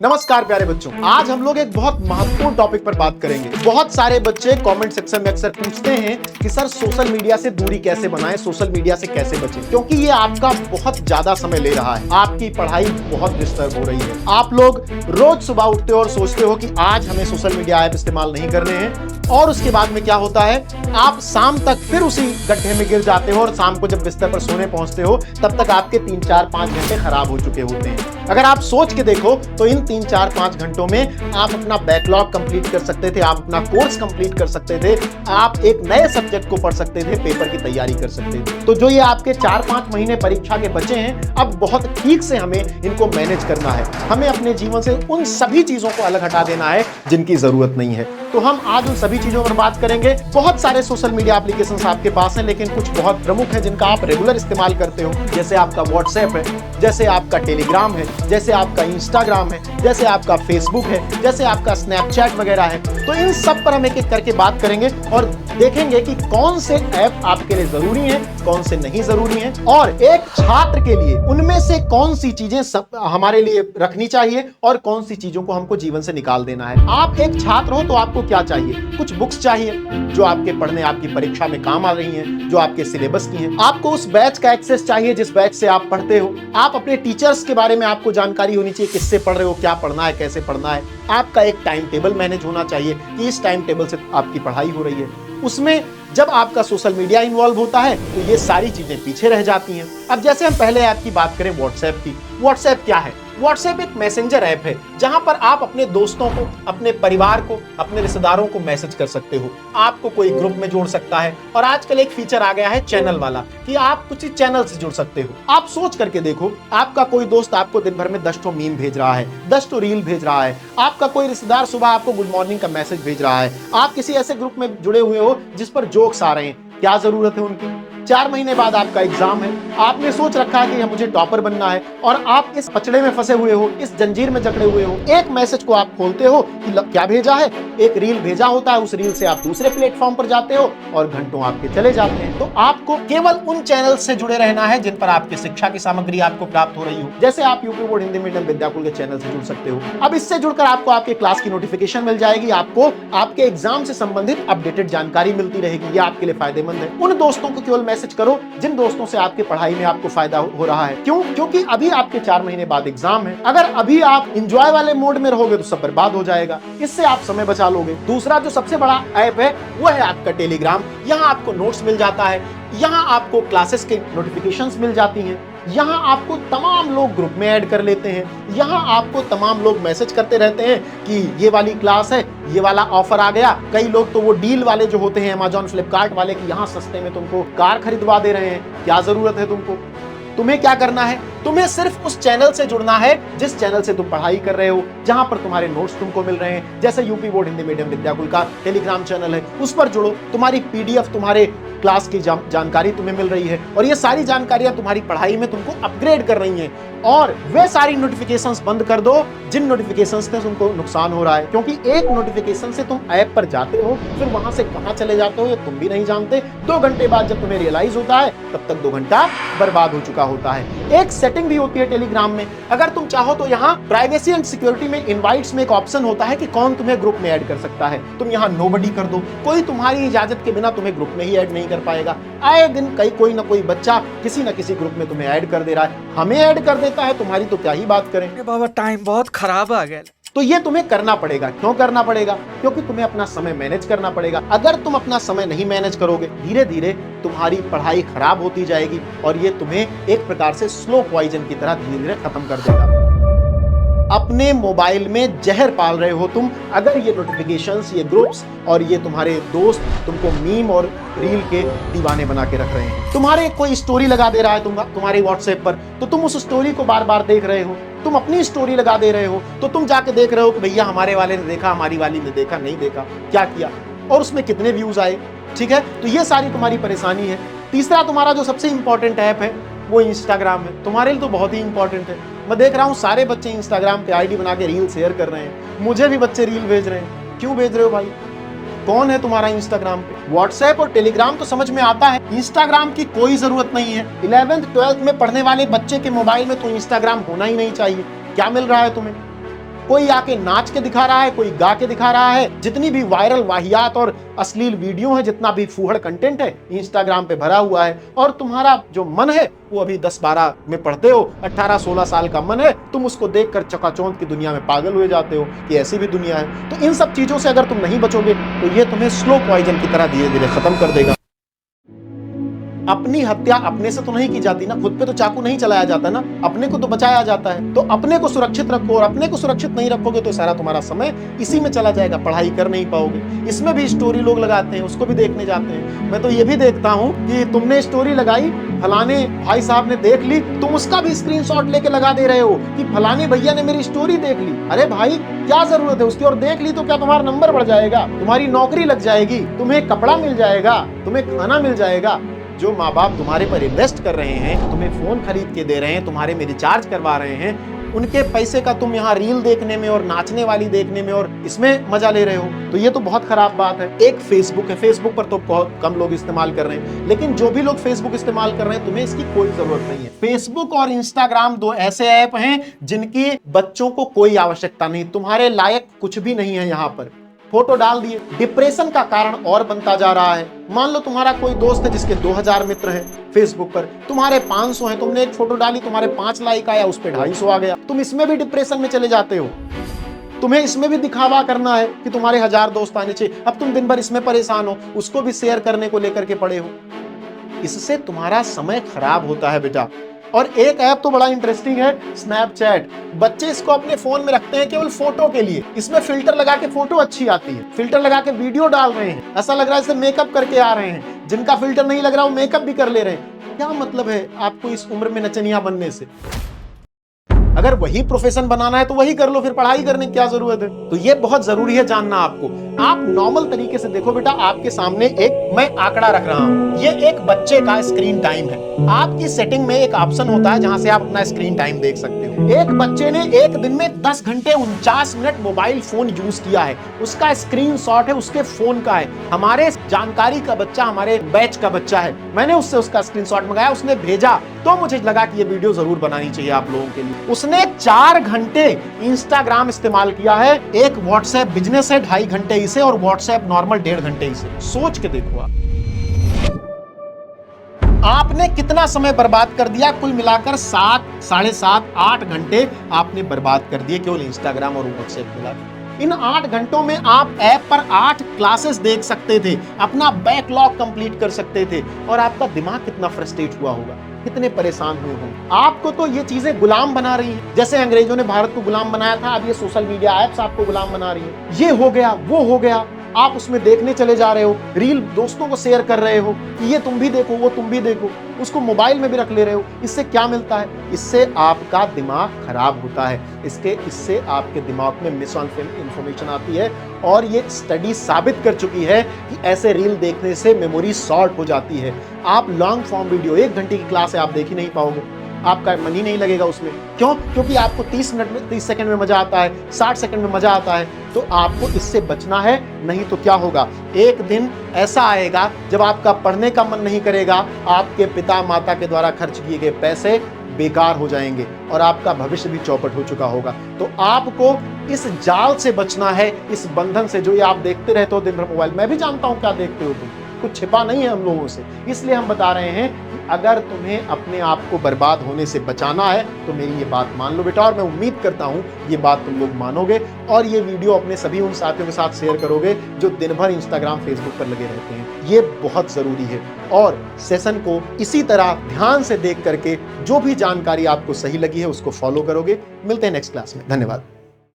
नमस्कार प्यारे बच्चों, आज हम लोग एक बहुत महत्वपूर्ण टॉपिक पर बात करेंगे। बहुत सारे बच्चे कमेंट सेक्शन में अक्सर पूछते हैं कि सर सोशल मीडिया से दूरी कैसे बनाएं, सोशल मीडिया से कैसे बचें, क्योंकि ये आपका बहुत ज्यादा समय ले रहा है, आपकी पढ़ाई बहुत डिस्टर्ब हो रही है। आप लोग रोज सुबह उठते हो और सोचते हो कि आज हमें सोशल मीडिया ऐप इस्तेमाल नहीं करने हैं, और उसके बाद में क्या होता है, आप शाम तक फिर उसी गड्ढे में गिर जाते हो और शाम को जब बिस्तर पर सोने पहुंचते हो तब तक आपके 3-4-5 घंटे खराब हो चुके होते हैं। अगर आप सोच के देखो तो इन 3-4-5 घंटों में आप अपना बैकलॉग कंप्लीट कर सकते थे, आप अपना कोर्स कंप्लीट कर सकते थे, आप एक नए सब्जेक्ट को पढ़ सकते थे, पेपर की तैयारी कर सकते थे। तो जो ये आपके 4-5 महीने परीक्षा के बचे हैं, अब बहुत ठीक से हमें इनको मैनेज करना है। हमें अपने जीवन से उन सभी चीजों को अलग हटा देना है जिनकी जरूरत नहीं है। तो हम आज उन सभी चीजों पर बात करेंगे। बहुत सारे सोशल मीडिया एप्लीकेशंस आपके पास हैं, लेकिन कुछ बहुत प्रमुख हैं जिनका आप रेगुलर इस्तेमाल करते हो, जैसे आपका व्हाट्सएप है, जैसे आपका टेलीग्राम है, जैसे आपका इंस्टाग्राम है, जैसे आपका फेसबुक है, जैसे आपका स्नैपचैट वगैरह है। तो इन सब पर हम एक एक करके बात करेंगे और देखेंगे कि कौन से ऐप आपके लिए जरूरी हैं, कौन से नहीं जरूरी हैं, और एक छात्र के लिए उनमें से कौन सी चीजें हमारे लिए रखनी चाहिए और कौन सी चीजों को हमको जीवन से निकाल देना है। आप एक छात्र हो तो आपको क्या चाहिए? कुछ बुक्स चाहिए जो आपके पढ़ने, आपकी परीक्षा में काम आ रही हैं, जो आपके सिलेबस की हैं। आपको उस बैच का एक्सेस चाहिए जिस बैच से आप पढ़ते हो। आप अपने टीचर्स के बारे में आपको जानकारी होनी चाहिए, किससे पढ़ रहे हो, क्या पढ़ना है, कैसे पढ़ना है। आपका एक टाइम टेबल मैनेज होना चाहिए कि इस टाइम टेबल से आपकी पढ़ाई हो रही है। उसमें जब आपका सोशल मीडिया इन्वॉल्व होता है तो ये सारी चीजें पीछे रह जाती हैं। अब जैसे हम पहले ऐप की बात करें, व्हाट्सएप की। व्हाट्सएप क्या है? व्हाट्सएप एक मैसेंजर ऐप है जहां पर आप अपने दोस्तों को, अपने परिवार को, अपने रिश्तेदारों को मैसेज कर सकते हो। आपको कोई ग्रुप में जोड़ सकता है, और आजकल एक फीचर आ गया है चैनल वाला कि आप कुछ चैनल से जुड़ सकते हो। आप सोच करके देखो, आपका कोई दोस्त आपको दिन भर में 10 मीम भेज रहा है, 10 रील भेज रहा है, आपका कोई रिश्तेदार सुबह आपको गुड मॉर्निंग का मैसेज भेज रहा है, आप किसी ऐसे ग्रुप में जुड़े हुए हो जिस पर जोक्स आ रहे हैं। क्या जरूरत है उनकी? 4 महीने बाद आपका एग्जाम है, आपने सोच रखा है कि मुझे टॉपर बनना है, और आप इस पचड़े में फंसे हुए हो, इस जंजीर में जकड़े हुए हो। एक मैसेज को आप खोलते हो कि क्या भेजा है, एक रील भेजा होता है, उस रील से आप दूसरे प्लेटफॉर्म पर जाते हो और घंटों आपके चले जाते हैं। तो आपको केवल उन चैनल से जुड़े रहना है जिन पर आपकी शिक्षा की सामग्री आपको प्राप्त हो रही हो। जैसे आप UP board Hindi medium Vidyakul के चैनल से जुड़ सकते हो। अब इससे जुड़कर आपको आपके क्लास की नोटिफिकेशन मिल जाएगी, आपको आपके एग्जाम से संबंधित अपडेटेड जानकारी मिलती रहेगी। ये आपके लिए फायदेमंद है। उन दोस्तों को केवल मैसेज करो जिन दोस्तों से आपके पढ़ाई में आपको फायदा हो रहा है। क्यों? क्योंकि अभी आपके 4 महीने बाद एग्जाम है। अगर अभी आप एंजॉय वाले मोड में रहोगे तो सब बर्बाद हो जाएगा। इससे आप समय बचा लोगे। दूसरा जो सबसे बड़ा ऐप है वो है आपका टेलीग्राम। यहाँ आपको नोट्स मिल जाता है, यहाँ आपको क्लासेस के नोटिफिकेशंस मिल जाती हैं, यहाँ आपको तमाम लोग ग्रुप में ऐड कर लेते हैं, यहाँ आपको तमाम लोग मैसेज करते रहते हैं कि ये वाली क्लास है, ये वाला ऑफर आ गया। कई लोग तो वो डील वाले जो होते हैं अमेज़न, फ्लिपकार्ट वाले, कि यहाँ सस्ते में तुमको कार खरीदवा दे रहे हैं। क्या जरूरत है तुमको? तुम्हें क्या करना है? तुम्हें सिर्फ उस चैनल से जुड़ना है जिस चैनल से तुम पढ़ाई कर रहे हो, जहां पर तुम्हारे नोट्स तुमको मिल रहे हैं। जैसे UP board Hindi medium Vidyakul का टेलीग्राम चैनल है, उस पर जुड़ो। तुम्हारी पीडीएफ, तुम्हारे क्लास की जानकारी तुम्हें मिल रही है, और ये सारी जानकारियां तुम्हारी पढ़ाई में तुमको अपग्रेड कर रही हैं। और वे सारी नोटिफिकेशंस बंद कर दो जिन नोटिफिकेशंस से तुमको नुकसान हो रहा है, क्योंकि एक नोटिफिकेशन से तुम ऐप पर जाते हो, फिर वहां से कहां चले जाते हो ये तुम भी नहीं जानते। 2 घंटे बाद जब तुम्हें रियलाइज होता है तब तक 2 घंटा बर्बाद हो चुका होता है। एक सेटिंग भी होती है टेलीग्राम में, अगर तुम चाहो तो यहाँ प्राइवेसी एंड सिक्योरिटी में इनवाइट्स में एक ऑप्शन होता है कि कौन तुम्हें ग्रुप में ऐड कर सकता है। तुम यहाँ नोबडी कर दो, कोई तुम्हारी इजाजत के बिना तुम्हें ग्रुप में ही ऐड नहीं कर पाएगा। आए दिन कोई ना कोई बच्चा किसी न किसी ग्रुप में तुम्हें ऐड कर दे रहा है, हमें ऐड कर देता है, तुम्हारी तो क्या ही बात करें। बाबा टाइम बहुत खराब आ गया। तो ये तुम्हें करना पड़ेगा। क्यों करना पड़ेगा? क्योंकि तुम्हें अपना समय मैनेज करना पड़ेगा। अगर तुम अपना समय नहीं मैनेज करोगे, धीरे धीरे तुम्हारी पढ़ाई खराब होती जाएगी, और ये तुम्हें एक प्रकार से स्लो पॉइजन की तरह धीरे धीरे खत्म कर देगा। अपने मोबाइल में जहर पाल रहे हो तुम, अगर ये नोटिफिकेशंस, ये ग्रुप्स और ये तुम्हारे दोस्त तुमको मीम और रील के दीवाने बना के रख रहे हैं। तुम्हारे कोई स्टोरी लगा दे रहा है तुम्हारे व्हाट्सएप पर, तो तुम उस स्टोरी को बार बार देख रहे हो। तुम अपनी स्टोरी लगा दे रहे हो तो तुम जाके देख रहे हो कि भैया हमारे वाले ने देखा, हमारी वाली ने देखा, नहीं देखा, क्या किया, और उसमें कितने व्यूज आए। ठीक है, तो ये सारी तुम्हारी परेशानी है। तीसरा तुम्हारा जो सबसे इंपॉर्टेंट ऐप है वो इंस्टाग्राम है। तुम्हारे लिए तो बहुत ही इंपॉर्टेंट है। मैं देख रहा हूँ सारे बच्चे इंस्टाग्राम पे आईडी बना के रील शेयर कर रहे हैं, मुझे भी बच्चे रील भेज रहे हैं। क्यों भेज रहे हो भाई? कौन है तुम्हारा इंस्टाग्राम पे? व्हाट्सएप और टेलीग्राम तो समझ में आता है, इंस्टाग्राम की कोई जरूरत नहीं है। 11th 12th में पढ़ने वाले बच्चे के मोबाइल में तो इंस्टाग्राम होना ही नहीं चाहिए। क्या मिल रहा है तुम्हें? कोई आके नाच के दिखा रहा है, कोई गा के दिखा रहा है। जितनी भी वायरल वाहियात और अश्लील वीडियो है, जितना भी फूहड़ कंटेंट है, इंस्टाग्राम पे भरा हुआ है। और तुम्हारा जो मन है वो अभी 10-12 में पढ़ते हो, 18-16 साल का मन है, तुम उसको देखकर चकाचौंध की दुनिया में पागल हुए जाते हो कि ऐसी भी दुनिया है। तो इन सब चीजों से अगर तुम नहीं बचोगे तो ये तुम्हें स्लो पॉइजन की तरह धीरे धीरे खत्म कर देगा। अपनी हत्या अपने से तो नहीं की जाती ना, खुद पे तो चाकू नहीं चलाया जाता ना, अपने को तो बचाया जाता है। तो अपने को सुरक्षित रखो, और अपने को सुरक्षित नहीं रखोगे तो सारा तुम्हारा समय इसी में चला जाएगा, पढ़ाई कर नहीं पाओगे। इसमें भी स्टोरी लोग लगाते हैं, उसको भी देखने जाते हैं। मैं तो ये भी देखता हूँ कि तुमने स्टोरी लगाई, फलाने भाई साहब ने देख ली, तुम उसका भी स्क्रीनशॉट लेके लगा दे रहे हो कि फलाने भैया ने मेरी स्टोरी देख ली। अरे भाई क्या जरूरत है उसकी, और देख ली तो क्या तुम्हारा नंबर बढ़ जाएगा, तुम्हारी नौकरी लग जाएगी, तुम्हें कपड़ा मिल जाएगा, तुम्हें खाना मिल जाएगा। जो माँ बाप तुम्हारे पर इन्वेस्ट कर रहे हैं, तुम्हें फोन खरीद के दे रहे हैं, तुम्हारे में रिचार्ज करवा रहे हैं, उनके पैसे का तुम यहाँ रील देखने में और नाचने वाली देखने में और इसमें मजा ले रहे हो। तो ये तो बहुत खराब बात है। एक फेसबुक है, फेसबुक पर तो बहुत कम लोग इस्तेमाल कर रहे हैं, लेकिन जो भी लोग फेसबुक इस्तेमाल कर रहे हैं तुम्हें इसकी कोई जरूरत नहीं है। फेसबुक और इंस्टाग्राम 2 ऐसे ऐप हैं जिनकी बच्चों को कोई आवश्यकता नहीं, तुम्हारे लायक कुछ भी नहीं है। यहाँ पर फोटो डाल दिए, डिप्रेशन का कारण और बनता जा रहा है। मान लो तुम्हारा कोई दोस्त है जिसके 2000 मित्र हैं फेसबुक पर, तुम्हारे 500 हैं, तुमने एक फोटो डाली, तुम्हारे 5 लाइक आया, उस पे 250 आ गया, तुम इसमें भी डिप्रेशन में चले जाते हो। तुम्हें इसमें भी दिखावा करना है कि तुम्हारे 1000 दोस्त आने चाहिए, अब तुम दिन भर इसमें परेशान हो, उसको भी शेयर करने को लेकर के पड़े हो। इससे तुम्हारा समय खराब होता है बेटा। और एक ऐप तो बड़ा इंटरेस्टिंग है, स्नैपचैट। बच्चे इसको अपने फोन में रखते हैं केवल फोटो के लिए। इसमें फिल्टर लगा के फोटो अच्छी आती है, फिल्टर लगा के वीडियो डाल रहे हैं, ऐसा लग रहा है जैसे मेकअप करके आ रहे हैं। जिनका फिल्टर नहीं लग रहा वो मेकअप भी कर ले रहे हैं। क्या मतलब है आपको इस उम्र में नचनिया बनने से? अगर वही प्रोफेशन बनाना है तो वही कर लो, फिर पढ़ाई करने की क्या जरूरत है? तो ये बहुत जरूरी है जानना आपको। आप नॉर्मल तरीके से देखो बेटा, आपके सामने एक मैं आंकड़ा रख रहा हूं, ये एक बच्चे का स्क्रीन टाइम है। आपकी सेटिंग में एक ऑप्शन होता है जहां से आप अपना स्क्रीन टाइम देख सकते हो। एक बच्चे ने एक दिन में 10 घंटे 49 मिनट मोबाइल फोन यूज किया है, उसका स्क्रीनशॉट है, उसके फोन का है। हमारे जानकारी का बच्चा, हमारे बैच का बच्चा है, मैंने उससे उसका स्क्रीनशॉट मंगाया, उसने भेजा, तो मुझे लगा कि ये वीडियो जरूर बनानी चाहिए आप लोगों के लिए। उसने 4 घंटे इंस्टाग्राम इस्तेमाल किया है, एक व्हाट्सएप बिजनेस है 2.5 घंटे इसे, और व्हाट्सएप नॉर्मल 1.5 घंटे इसे। सोच के देखो आपने कितना समय बर्बाद कर दिया। कुल मिलाकर 7, 7.5, 8 घंटे आपने बर्बाद कर दिए केवल इंस्टाग्राम और व्हाट्सएप मिलाकर। इन 8 घंटों में आप ऐप पर 8 क्लासेस देख सकते थे, अपना बैकलॉग कंप्लीट कर सकते थे, और आपका दिमाग कितना फ्रस्ट्रेट हुआ होगा, कितने परेशान हुए होंगे। आपको तो ये चीजें गुलाम बना रही हैं, जैसे अंग्रेजों ने भारत को गुलाम बनाया था, अब ये सोशल मीडिया ऐप्स आपको गुलाम बना रही हैं। ये हो गया, वो हो गया, आप उसमें देखने चले जा रहे हो, रील दोस्तों को शेयर कर रहे हो कि ये तुम भी देखो, वो तुम भी देखो, उसको मोबाइल में भी रख ले रहे हो। इससे क्या मिलता है? इससे आपका दिमाग खराब होता है, इससे आपके दिमाग में मिस इन्फॉर्मेशन आती है। और ये स्टडी साबित कर चुकी है कि ऐसे रील देखने से मेमोरी शॉर्ट हो जाती है। आप लॉन्ग फॉर्म वीडियो 1 घंटे की क्लास है आप देख ही नहीं पाओगे, आपका मन ही नहीं लगेगा उसमें। क्यों? क्योंकि आपको 30 सेकंड में मजा आता है, 60 सेकंड में मजा आता है। तो आपको इससे बचना है, नहीं तो क्या होगा, एक दिन ऐसा आएगा जब आपका पढ़ने का मन नहीं करेगा, आपके पिता माता के द्वारा खर्च किए गए पैसे बेकार हो जाएंगे और आपका भविष्य भी चौपट हो चुका होगा। तो आपको इस जाल से बचना है, इस बंधन से, जो ये आप देखते रहते हो दिन भर मोबाइल। मैं भी जानता हूं क्या देखते हो तुम, कुछ छिपा नहीं है हम लोगों से, इसलिए हम बता रहे हैं कि अगर तुम्हें अपने आप को बर्बाद होने से बचाना है तो मेरी ये बात मान लो बेटा। और मैं उम्मीद करता हूं ये बात तुम लोग मानोगे और ये वीडियो अपने सभी उन साथियों के साथ शेयर करोगे जो दिन भर इंस्टाग्राम फेसबुक पर लगे रहते हैं। ये बहुत जरूरी है। और सेशन को इसी तरह ध्यान से देख करके जो भी जानकारी आपको सही लगी है उसको फॉलो करोगे। मिलते हैं नेक्स्ट क्लास में। धन्यवाद।